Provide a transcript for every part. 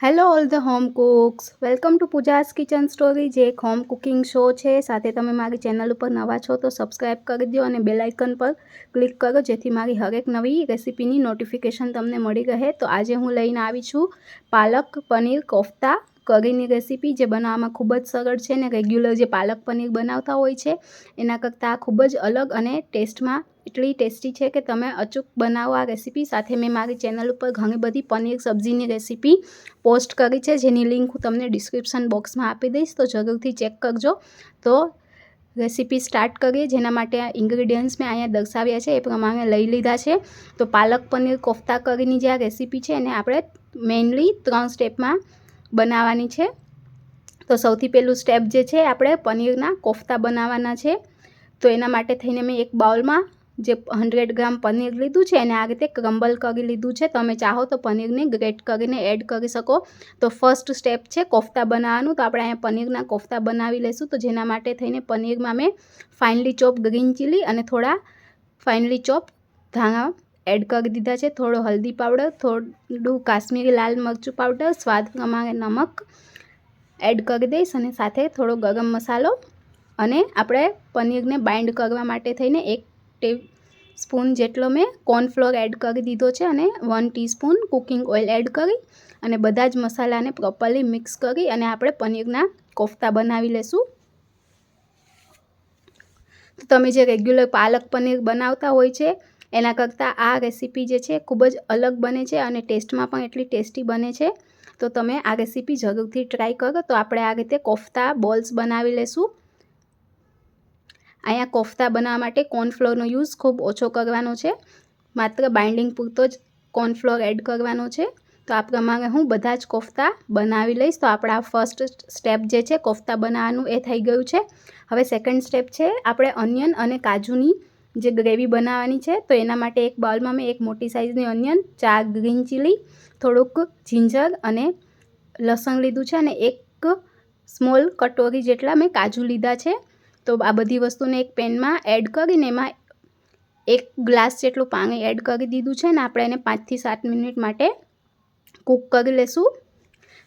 Hello all the home cooks, welcome to Pooja's kitchen story, જે એક home cooking show છે. સાથે તમે મારી ચેનલ ઉપર નવા છો તો સબસ્ક્રાઈબ કરી દો અને બેલ આઇકન પર ક્લિક કરો, જેથી મારી હરેક નવી રેસીપીની નોટિફિકેશન તમને મળી રહે. તો આજે હું લઈને આવી છું પાલક પનીર કોફતા કરીની રેસીપી, જે બનાવવામાં ખૂબ જ સરળ છે અને રેગ્યુલર જે પાલક પનીર બનાવતા હોય છે એના કરતાં ખૂબ જ અલગ અને ટેસ્ટમાં એટલી ટેસ્ટી છે કે તમે અચૂક બનાવો આ રેસીપી. સાથે મેં મારી ચેનલ ઉપર ઘણી બધી પનીર સબ્જીની રેસીપી પોસ્ટ કરી છે, જેની લિંક હું તમને ડિસ્ક્રિપ્શન બોક્સમાં આપી દઈશ, તો જરૂરથી ચેક કરજો. તો રેસીપી સ્ટાર્ટ કરીએ. જેના માટે આ ઇન્ગ્રીડિયન્ટ્સ મેં અહીંયા દર્શાવ્યા છે એ પ્રમાણે લઈ લીધા છે. તો પાલક પનીર કોફતા કરીની જે આ રેસીપી છે એને આપણે મેઇનલી 3 સ્ટેપમાં બનાવવાની છે. તો સૌથી પહેલું સ્ટેપ જે છે આપણે પનીરના કોફતા બનાવવાના છે. તો એના માટે થઈને મેં એક બાઉલમાં જે 100 ગ્રામ પનીર લીધું છે એને આ રીતે ક્રમ્બલ કરી લીધું છે. તમે ચાહો તો પનીરને ગ્રેટ કરીને એડ કરી શકો. તો ફર્સ્ટ સ્ટેપ છે કોફતા બનાવવાનું. તો આપણે અહીંયા પનીરના કોફતા બનાવી લઈશું. તો જેના માટે થઈને પનીરમાં મેં ફાઇનલી ચોપ ગ્રીન ચીલી અને થોડા ફાઇનલી ચોપ ધાણા એડ કરી દીધા છે. થોડો હલ્દી પાવડર, થોડું કાશ્મીરી લાલ મરચું પાવડર, સ્વાદ પ્રમાણે નમક એડ કરી દઈશ અને સાથે થોડો ગરમ મસાલો, અને આપણે પનીરને બાઇન્ડ કરવા માટે થઈને 1 સ્પૂન જેટલો મેં કોર્નફ્લોર એડ કરી દીધો છે અને 1 ટીસ્પૂન કુકિંગ ઓઇલ એડ કરી અને બધા જ મસાલાને પ્રોપરલી મિક્સ કરી અને આપણે પનીરના કોફતા બનાવી લેશું. તો તમે જે રેગ્યુલર પાલક પનીર બનાવતા હોય છે એના કરતાં આ રેસીપી જે છે ખૂબ જ અલગ બને છે અને ટેસ્ટમાં પણ એટલી ટેસ્ટી બને છે. તો તમે આ રેસીપી જરૂરથી ટ્રાય કરો. તો આપણે આ રીતે કોફતા બોલ્સ બનાવી લેશું. અહીંયા કોફતા બનાવવા માટે કોર્નફ્લોરનો યુઝ ખૂબ ઓછો કરવાનો છે, માત્ર બાઇન્ડિંગ પૂરતો જ કોર્નફ્લોર એડ કરવાનો છે. તો આ પ્રમાણે હું બધા જ કોફતા બનાવી લઈશ. તો આપણા ફર્સ્ટ સ્ટેપ જે છે કોફતા બનાવવાનું એ થઈ ગયું છે. હવે સેકન્ડ સ્ટેપ છે આપણે ઓનિયન અને કાજુની જે ગ્રેવી બનાવવાની છે. તો એના માટે એક બાઉલમાં મેં એક મોટી સાઇઝની ઓનિયન, 4 ગ્રીન ચીલી, થોડુંક જિંજર અને લસણ લીધું છે અને એક સ્મોલ કટોરી જેટલા મેં કાજુ લીધા છે. તો આ બધી વસ્તુને એક પેનમાં એડ કરીને એમાં 1 ગ્લાસ જેટલું પાણી એડ કરી દીધું છે અને આપણે એને 5 થી 7 મિનિટ માટે કૂક કરી લેશું.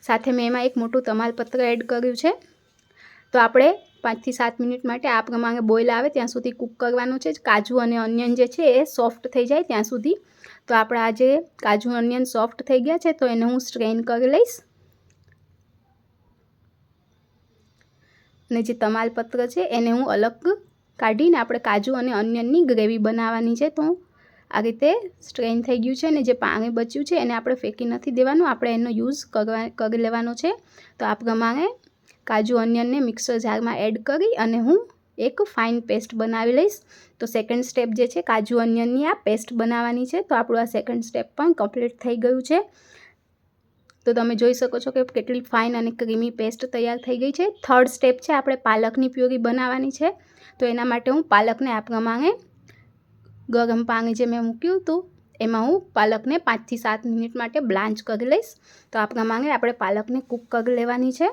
સાથે મેં એમાં એક મોટું તમાલપત્ર એડ કર્યું છે. તો આપણે 5 થી 7 મિનિટ માટે આ પ્રમાણે બોઇલ આવે ત્યાં સુધી કૂક કરવાનું છે. કાજુ અને ઓનિયન જે છે એ સોફ્ટ થઈ જાય ત્યાં સુધી. તો આપણા આ જે કાજુ ઓનિયન સોફ્ટ થઈ ગયા છે તો એને હું સ્ટ્રેન કરી લઈશ. અને જે તમાલપત્ર છે એને હું અલગ કાઢીને આપણે કાજુ અને ઓનિયનની ગ્રેવી બનાવવાની છે. તો આ રીતે સ્ટ્રેન થઈ ગયું છે અને જે પાણી બચ્યું છે એને આપણે ફેંકી નથી દેવાનું, આપણે એનો યુઝ કરી લેવાનો છે. તો આ પ્રમાણે કાજુ ઓનિયનને મિક્સર જારમાં એડ કરી અને હું એક ફાઇન પેસ્ટ બનાવી લઈશ. તો સેકન્ડ સ્ટેપ જે છે કાજુ ઓનિયનની આ પેસ્ટ બનાવવાની છે. તો આપણું આ સેકન્ડ સ્ટેપ પણ કમ્પ્લીટ થઈ ગયું છે. તો તમે જોઈ શકો છો કે કેટલી ફાઇન અને ક્રીમી પેસ્ટ તૈયાર થઈ ગઈ છે. થર્ડ સ્ટેપ છે આપણે પાલકની પ્યુરી બનાવવાની છે. તો એના માટે હું પાલકને આ પ્રમાણે ગરમ પાણી જે મેં મૂક્યું હતું એમાં હું પાલકને 5 થી 7 મિનિટ માટે બ્લાન્ચ કરી લઈશ. તો આ પ્રમાણે આપણે પાલકને કૂક કરી લેવાની છે.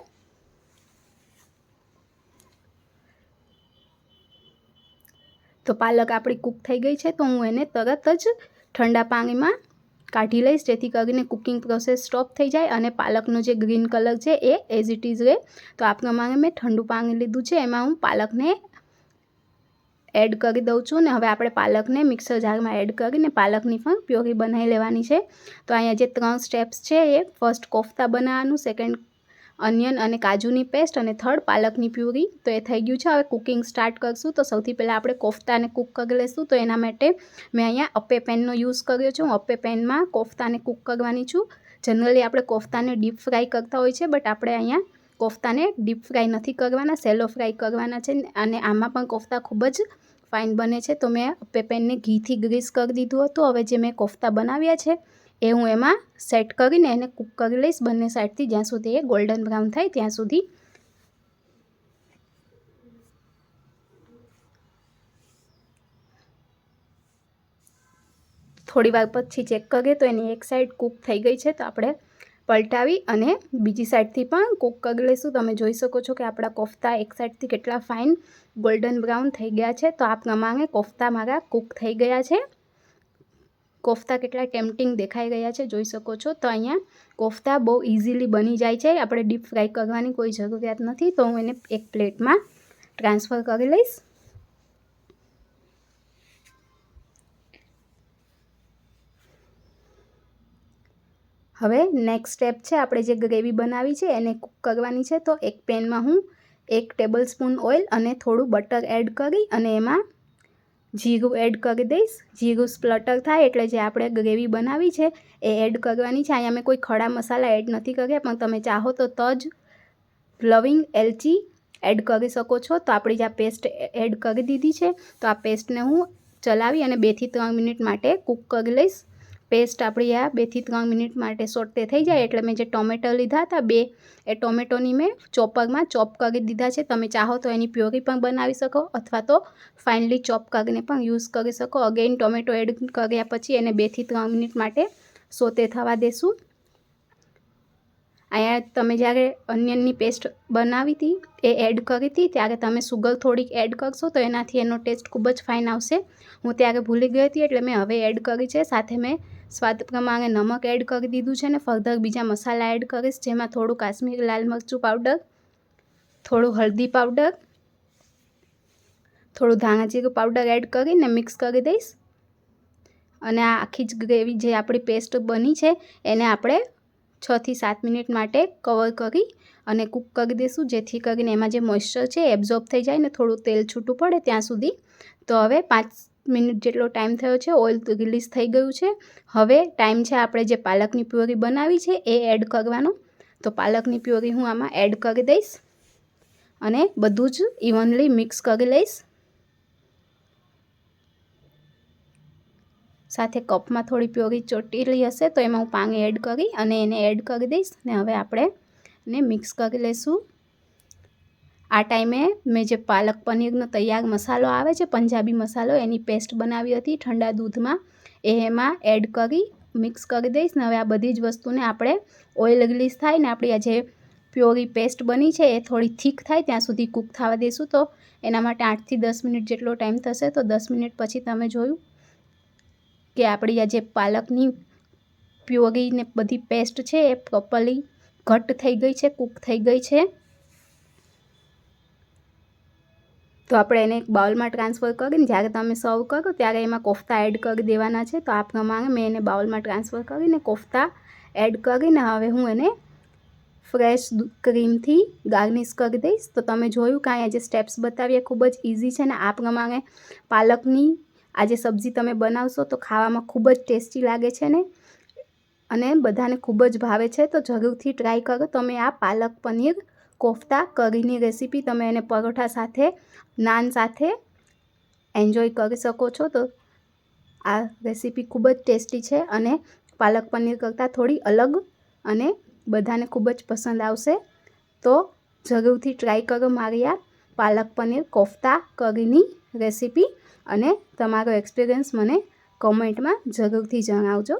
તો પાલક આપણી કૂક થઈ ગઈ છે. તો હું એને તરત જ ઠંડા પાણીમાં કાઢી લઈશ, જેથી કરીને કુકિંગ પ્રોસેસ સ્ટોપ થઈ જાય અને પાલકનો જે ગ્રીન કલર છે એ એઝ ઇટ ઇઝ રહે. તો આ પ્રમાણે મેં ઠંડુ પાણી લીધું છે, એમાં હું પાલકને એડ કરી દઉં છું. ને હવે આપણે પાલકને મિક્સર જારમાં એડ કરીને પાલકની પણ પ્યોરી બનાવી લેવાની છે. તો અહીંયા જે 3 સ્ટેપ્સ છે એ ફર્સ્ટ કોફતા બનાવવાનું, સેકન્ડ ઓનિયન અને કાજુની પેસ્ટ અને થર્ડ પાલકની પ્યુરી. તો એ થઈ ગયું છે. હવે કુકિંગ સ્ટાર્ટ કરશું. તો સૌથી પહેલાં આપણે કોફતાને કૂક કરી લઈશું. તો એના માટે મેં અહીંયા અપ્પે પેનનો યુઝ કર્યો છે. હું અપ્પે પેનમાં કોફતાને કૂક કરવાની છું. જનરલી આપણે કોફતાને ડીપ ફ્રાય કરતા હોય છે, બટ આપણે અહીંયા કોફતાને ડીપ ફ્રાય નથી કરવાના, સેલો ફ્રાય કરવાના છે. અને આમાં પણ કોફતા ખૂબ જ ફાઇન બને છે. તો મેં અપ્પે પેનને ઘીથી ગ્રીસ કરી દીધું હતું. હવે જે મેં કોફતા બનાવ્યા છે એ હું એમાં સેટ કરીને એને કૂક કરી લઈશ બંને સાઈડથી, જ્યાં સુધી એ ગોલ્ડન બ્રાઉન થાય ત્યાં સુધી. થોડી વાર પછી ચેક કરીએ તો એની એક સાઈડ કૂક થઈ ગઈ છે. તો આપણે પલટાવી અને બીજી સાઈડથી પણ કૂક કરી લઈશું. તમે જોઈ શકો છો કે આપણા કોફતા એક સાઈડથી કેટલા ફાઇન ગોલ્ડન બ્રાઉન થઈ ગયા છે. તો આ પ્રમાણે કોફતા મારા કૂક થઈ ગયા છે. કોફતા કેટલા ટેમ્પટિંગ દેખાઈ રહ્યા છે, જોઈ શકો છો. તો અહીંયા કોફતા બહુ ઇઝીલી બની જાય છે, આપણે ડીપ ફ્રાય કરવાની કોઈ જરૂરિયાત નથી. તો હું એને એક પ્લેટમાં ટ્રાન્સફર કરી લઈશ. હવે નેક્સ્ટ સ્ટેપ છે, આપણે જે ગ્રેવી બનાવી છે એને કૂક કરવાની છે. તો એક પેનમાં હું 1 ટેબલસ્પૂન ઓઇલ અને થોડું બટર એડ કરી અને એમાં જીરું એડ કરી દઈશ. જીરું સ્પ્લટર થાય એટલે જે આપણે ગ્રેવી બનાવી છે એ એડ કરવાની છે. અહીંયા મેં કોઈ ખડા મસાલા એડ નથી કર્યા, પણ તમે ચાહો તો તજ, લવિંગ, એલચી એડ કરી શકો છો. તો આપણી જે આ પેસ્ટ એડ કરી દીધી છે, તો આ પેસ્ટને હું ચલાવી અને 2 થી 3 મિનિટ માટે કૂક કરી લઈશ. પેસ્ટ આપણી આ 2 થી 3 મિનિટ માટે સોટે થઈ જાય એટલે મેં જે ટોમેટો લીધા હતા 2, એ ટોમેટોની મેં ચોપરમાં ચોપ કરી દીધા છે. તમે ચાહો તો એની પ્યોરી પણ બનાવી શકો અથવા તો ફાઇનલી ચોપ કરીને પણ યુઝ કરી શકો. અગેઇન ટોમેટો એડ કર્યા પછી એને 2 થી 3 મિનિટ માટે સોતે થવા દેશું. અહીંયા તમે જ્યારે ઓનિયનની પેસ્ટ બનાવી હતી એ એડ કરી હતી ત્યારે તમે સુગર થોડીક એડ કરશો તો એનાથી એનો ટેસ્ટ ખૂબ જ ફાઇન આવશે. હું ત્યારે ભૂલી ગઈ હતી એટલે મેં હવે એડ કરી છે. સાથે મેં સ્વાદ પ્રમાણે નમક એડ કરી દીધું છે ને ફર્ધર બીજા મસાલા એડ કરીશ, જેમાં થોડું કાશ્મીરી લાલ મરચું પાવડર, થોડું હળદી પાવડર, થોડું ધાણા જીરું પાવડર એડ કરીને મિક્સ કરી દઈશ. અને આ આખી જ ગ્રેવી જે આપણી પેસ્ટ બની છે એને આપણે 6 થી 7 મિનિટ માટે કવર કરી અને કૂક કરી દઈશું, જેથી કરીને એમાં જે મોઇશ્ચર છે એબ્ઝોર્બ થઈ જાય ને થોડું તેલ છૂટું પડે ત્યાં સુધી. તો હવે 5 મિનિટ જેટલો ટાઈમ થયો છે, ઓઇલ રિલીઝ થઈ ગયું છે. હવે ટાઈમ છે આપણે જે પાલકની પ્યોરી બનાવી છે એ એડ કરવાનો. તો પાલકની પ્યોરી હું આમાં એડ કરી દઈશ અને બધું જ ઇવનલી મિક્સ કરી લઈશ. સાથે કપમાં થોડી પ્યોરી ચોટેલી હશે તો એમાં હું પાણી એડ કરી અને એને એડ કરી દઈશ. ને હવે આપણે એને મિક્સ કરી લઈશું. આ ટાઈમે મેં જે પાલક પનીરનો તૈયાર મસાલો આવે છે, પંજાબી મસાલો, એની પેસ્ટ બનાવી હતી ઠંડા દૂધમાં, એ એમાં એડ કરી મિક્સ કરી દઈશ. ને હવે આ બધી જ વસ્તુને આપણે ઓઇલ રિલીઝ થાય ને આપણી આ જે પ્યોરી પેસ્ટ બની છે એ થોડી થીક થાય ત્યાં સુધી કૂક થવા દઈશું. તો એના માટે 8 થી 10 મિનિટ જેટલો ટાઈમ થશે. તો 10 મિનિટ પછી તમે જોયું કે આપણી આ જે પાલકની પ્યોરી ને બધી પેસ્ટ છે એ પ્રોપરલી ઘટ્ટ થઈ ગઈ છે, કૂક થઈ ગઈ છે. તો આપણે એને એક બાઉલમાં ટ્રાન્સફર કરીને જ્યારે તમે સર્વ કરો ત્યારે એમાં કોફતા એડ કરી દેવાના છે. તો આ પ્રમાણે મેં એને બાઉલમાં ટ્રાન્સફર કરીને કોફતા એડ કરીને હવે હું એને ફ્રેશ ક્રીમથી ગાર્નિશ કરી દઈશ. તો તમે જોયું કે અહીંયા જે સ્ટેપ્સ બતાવીએ ખૂબ જ ઇઝી છે ને આ પ્રમાણે પાલકની આ જે સબ્જી તમે બનાવશો તો ખાવામાં ખૂબ જ ટેસ્ટી લાગે છે ને અને બધાને ખૂબ જ ભાવે છે. તો જરૂરથી ટ્રાય કરો તમે આ પાલક પનીર કોફતા કરીની રેસીપી. તમે એને પરોઠા સાથે, નાન સાથે એન્જોય કરી શકો છો. તો આ રેસીપી ખૂબ જ ટેસ્ટી છે અને પાલક પનીર કરતાં થોડી અલગ અને બધાને ખૂબ જ પસંદ આવશે. તો જરૂરથી ટ્રાય કરો મારી આ પાલક પનીર કોફતા કરીની રેસીપી અને તમારો એક્સપિરિયન્સ મને કોમેન્ટમાં જરૂરથી જણાવજો.